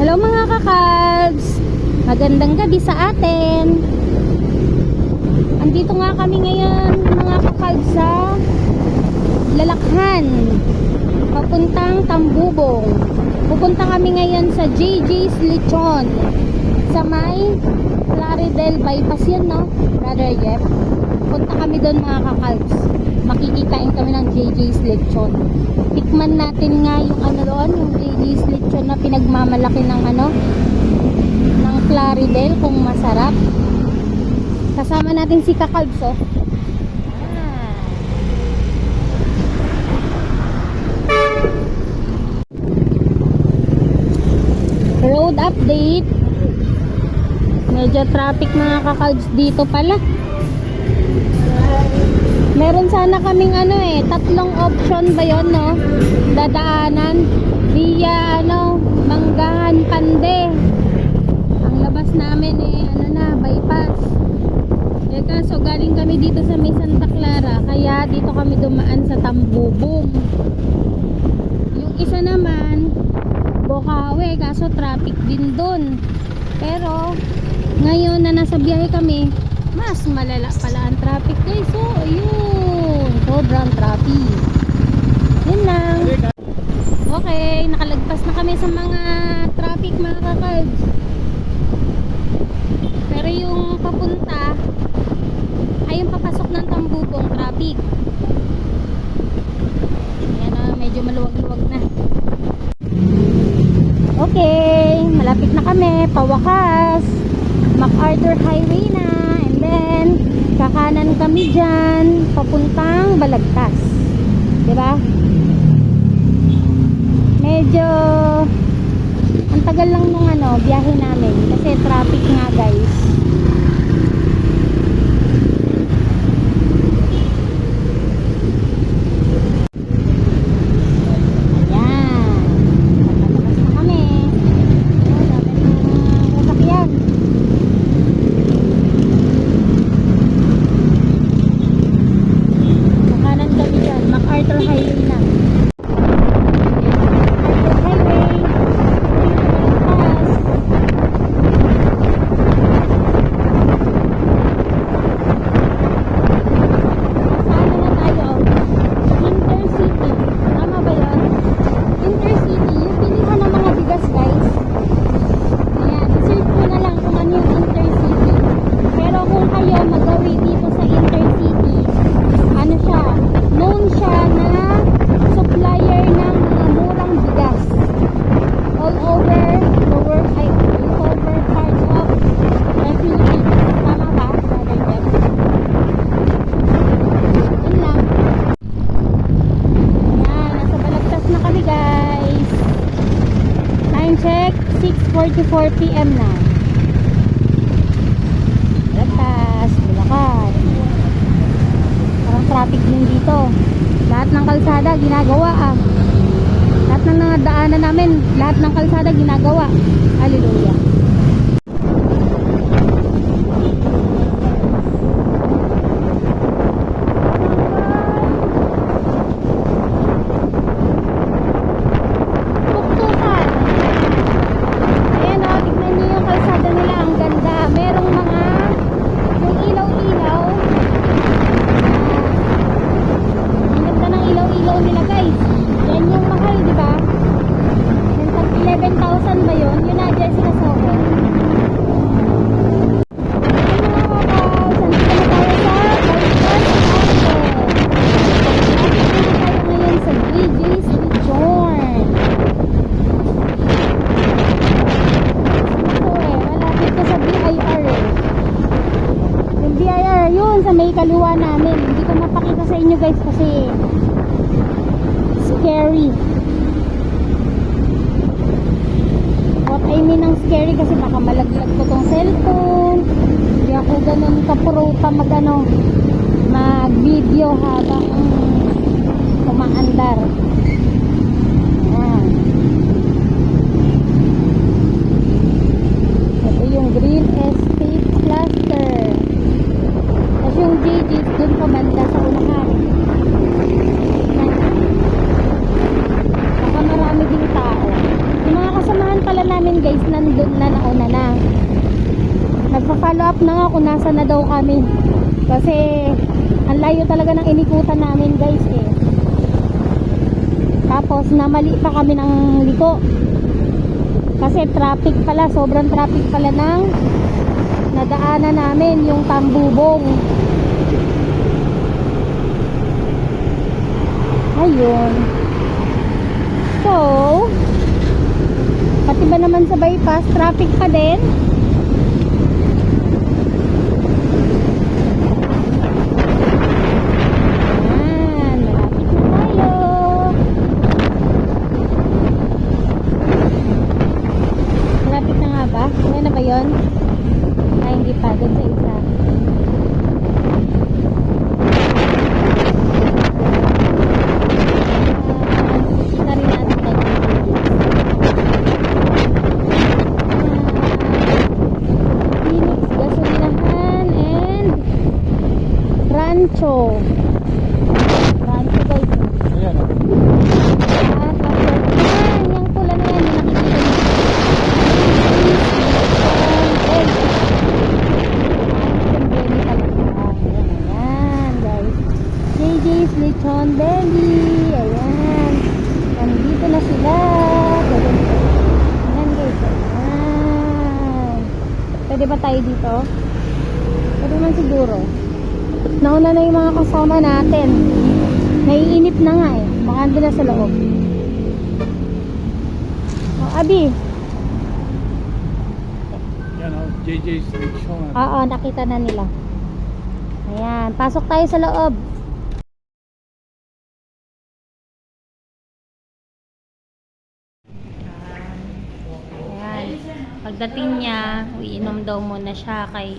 Hello mga kakalbs, magandang gabi sa atin. Andito nga kami ngayon mga kakalbs sa Lalakhan, papuntang Tambubong. Pupunta kami ngayon sa JJ's Lechon sa may Plaridel bypass yun, no Brother Jeff? Punta kami doon mga kakalbs, makikikain kami ng JJ's Lechon. Tikman natin nga yung ano doon, yung JJ's Lechon na pinagmamalaki ng ng Plaridel, kung masarap. Kasama natin si kakalbs, oh. Road update. Medyo traffic mga kakalbs dito pala. Meron sana kaming tatlong option ba yun, no? Dadaanan via Manggahan, Pande. Ang labas namin bypass. Kaso galing kami dito sa may Santa Clara, kaya dito kami dumaan sa Tambubong. Yung isa naman Bocaue, kaso traffic din dun. Pero ngayon na nasa biyahe kami, mas malala pala ang traffic, guys. So ayun, sobrang traffic. Yun lang. Okay, nakalagpas na kami sa mga traffic mga kakalbs. Pero yung papunta ay yung papasok ng Tambubong, traffic. Ayan na, medyo maluwag-luwag na. Okay, malapit na kami, pawakas. MacArthur Highway na. And then kakanan kami dyan papuntang Balagtas, diba? Medyo ang tagal lang nung biyahe namin kasi traffic nga, guys. Check, 6:44 PM na. Balagtas, Bulacan. Parang traffic din dito. Lahat ng kalsada ginagawa. Lahat ng daanan namin, lahat ng kalsada ginagawa. Hallelujah. Sa may kaliwa namin, hindi ko mapakita sa inyo, guys, kasi scary. What I mean ng scary, kasi baka malaglag ko tong cellphone. Hindi ako ganun kapro pa mag video habang kumaandar. Ayan. Ito yung Green Estate Cluster. Yung JJ's dun pa banda sa unahan. Baka marami ding tao. Yung mga kasamahan pala namin namin guys, nandun na, nauna na. Nagpa-follow up na nga kung nasa na daw kami. Kasi ang layo talaga ng inikutan namin guys eh. Tapos namali pa kami ng liko. Kasi traffic pala, sobrang traffic pala ng nadaanan namin, yung Tambubong. Ayun. So, pati ba naman sa bypass, traffic pa din. Ayan, malapit na tayo. Malapit na nga ba? Ayan na ba yun? Ay, hindi pa. Doon sa isa. Kita rin natin tayo. Phoenix Gasolinahan and Rancho. Rancho guys. Ayan. Yung pula na yan, yung nakikita nyo. Ayan guys. JJ's Lechon Belly. Ayan. Nandito na sila. Ayan guys. Ayan. Pwede ba tayo dito? Pwede man siguro. Nauna na yung mga kasama natin. Naiinip na nga eh. Baka andun na sa loob. O, Abi. Yan o, JJ's Lechon. Oo, nakita na nila. Ayan, pasok tayo sa loob. Ayan, pagdating niya, uiinom daw muna siya kay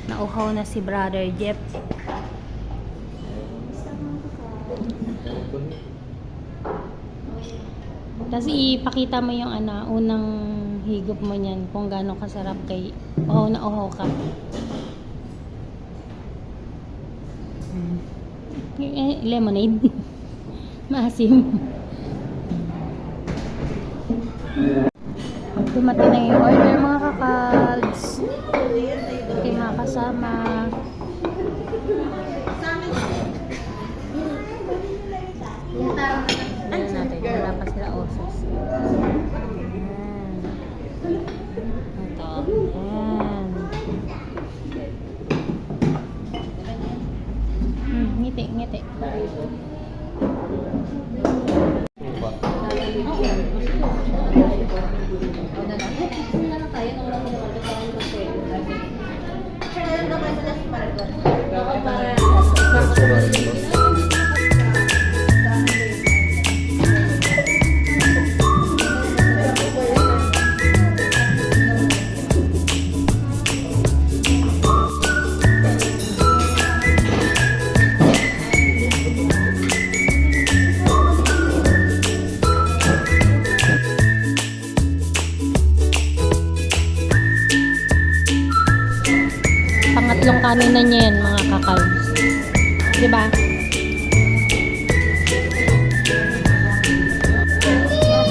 nauhaw na si Brother Jeff. Tapos ipakita mo yung unang higop mo niyan kung gaano kasarap kay uhaw na uhaw ka. Lemonade. Maasim. Dumating na yung order mga kakalds. Ito yung mga kasama. Ayan natin. Wala pa sila osos. Ayan. Ito. Ayan. Ngiti, ngiti. Pangatlong kanin na niya yan, mga kakalbs. Diba?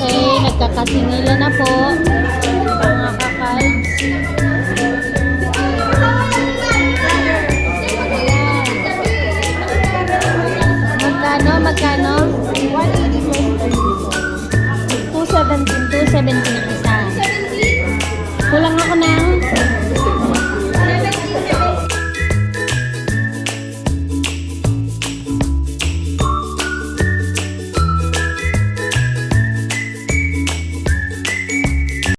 Okay, nagkakasingila na po. Mga kakalbs. Magkano? 217. 217.